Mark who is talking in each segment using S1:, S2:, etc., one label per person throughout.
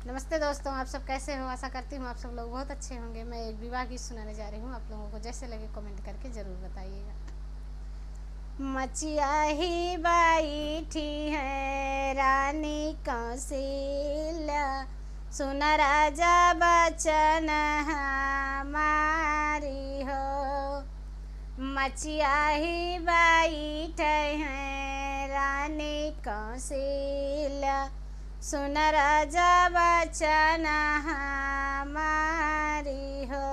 S1: नमस्ते दोस्तों, आप सब कैसे हो? आशा करती हूँ आप सब लोग बहुत अच्छे होंगे। मैं एक विवाह गीत सुनाने जा रही हूँ। आप लोगों को जैसे लगे कमेंट करके ज़रूर बताइएगा। मचिया ही बैठी है रानी कौशल्या, सुन राजा बचन हमारी हो। मचिया ही बैठे हैं रानी कौशल्या, सुन राजा बचन हमारी हो।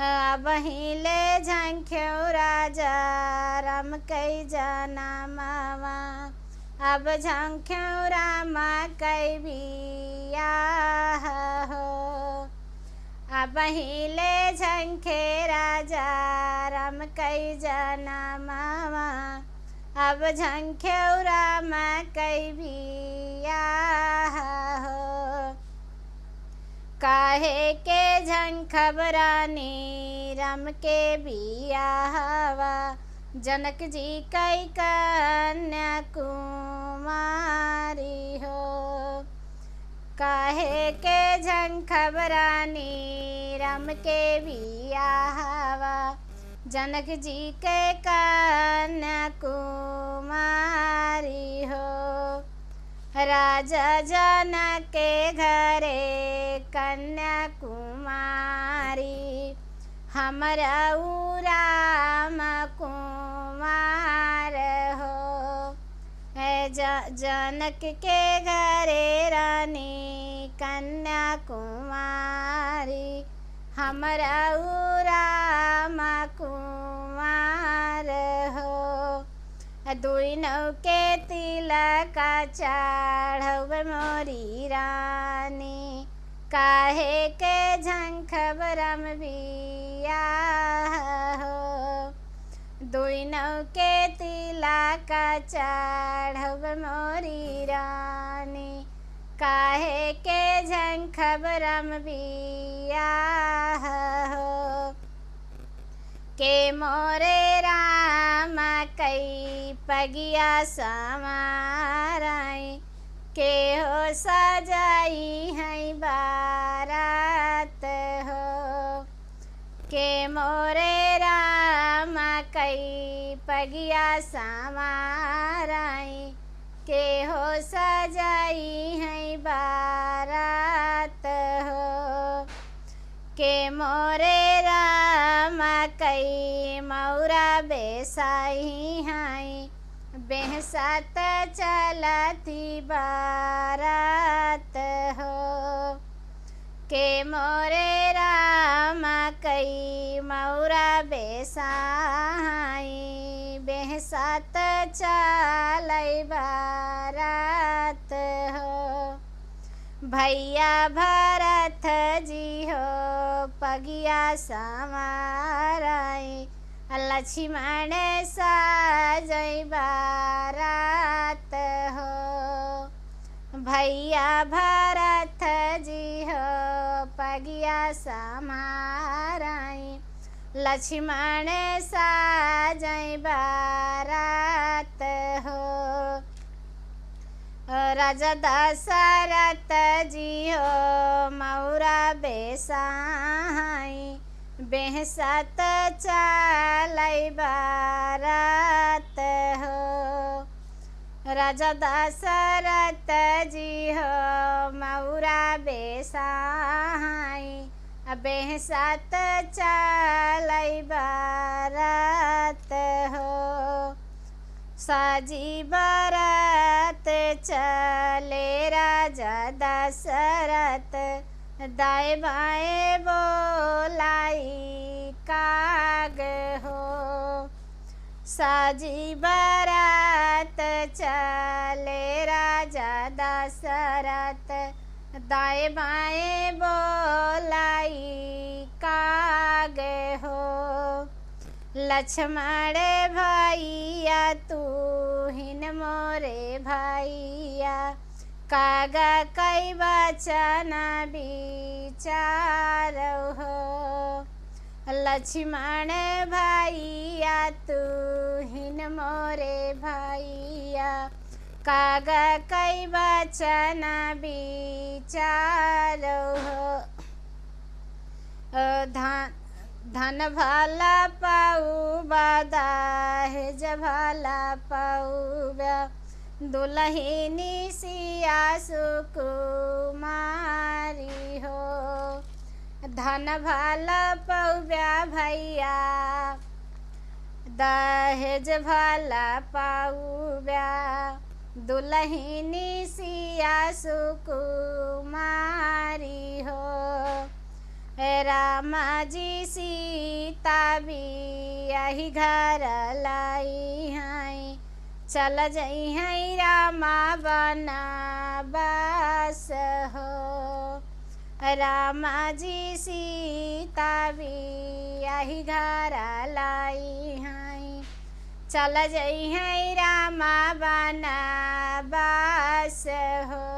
S1: अब हिले झंख्यो राजा राम कई जाना मावा, अब झंख्यो राम कई बियाह हो। अब हिले झंखे राजा राम कई जाना मावा, अब झंख्यो राम कई बियाह हो। काहे के झंखबरानी राम के बियाहवा, जनक जी कई कन्या कुमारी हो। काहे के झंखबरानी राम के बियाहवा, जनक जी के कन्या कुमारी हो। राजा जनक के घरे कन्या कुमारी, हमरा राम कुमार हो। जनक के घरे रानी कन्या कुमारी, हमरा राम कुमार हो। दुई नौ के तिलक चढ़ब मोरी रानी, काहे के झंखबरम बियाह हो। दुई नौ के तिलक चढ़ब मोरी रानी, काहे के झंखबरम बियाह हो। के मोरे राम कई पगिया समाराई, के हो सजाई है बारात हो। के मोरे राम कई पगिया समाराई, के हो सजाई है बारात हो। के मोरे राम कई मौरा बेसाई हैं, बेहसत चलती बारात हो। के मोरे राम कई मौरा बेसाई, बेहसत चलई बारात हो। भैया भरत जी हो पगिया समाराई, लक्ष्मण साजई बारात हो। भैया भरत जी हो पगिया समाराई, लक्ष्मण साजई बारात हो। राजा दशरथ जी हो मौरा बेसाई, बेहसत चलई बारात हो। राजा दशरथ जी हो मौरा बेसाई, बेहसत चलई बारात हो। साजी बारात चले राजा दशरथ, दाएं बाएं बोलाई काग हो। साजी बारात चले राजा दशरथ, दाएं बाएं बोलाई काग हो। लक्ष्मण भैया तू हिन मोरे भैया, कागा कई बचन विचार हो। लक्ष्मण भैया तू हिन मोरे भैया, काग कई बचन विचारो हो। धन भला पाऊ बदाहेज भला पाऊब्या दुलहिनी सिया सुकुमारी हो। धन भला पाऊब्या भैया दहेज भला पाऊब्या दुलहिनी सिया सुकुमारी हो। रामा जी सीता बियाही घर लाई हैं चल जई हैं रामा बनवास हो। रामा जी सीता बियाही घर लाई हैं चल जई हैं रामा बनवास हो।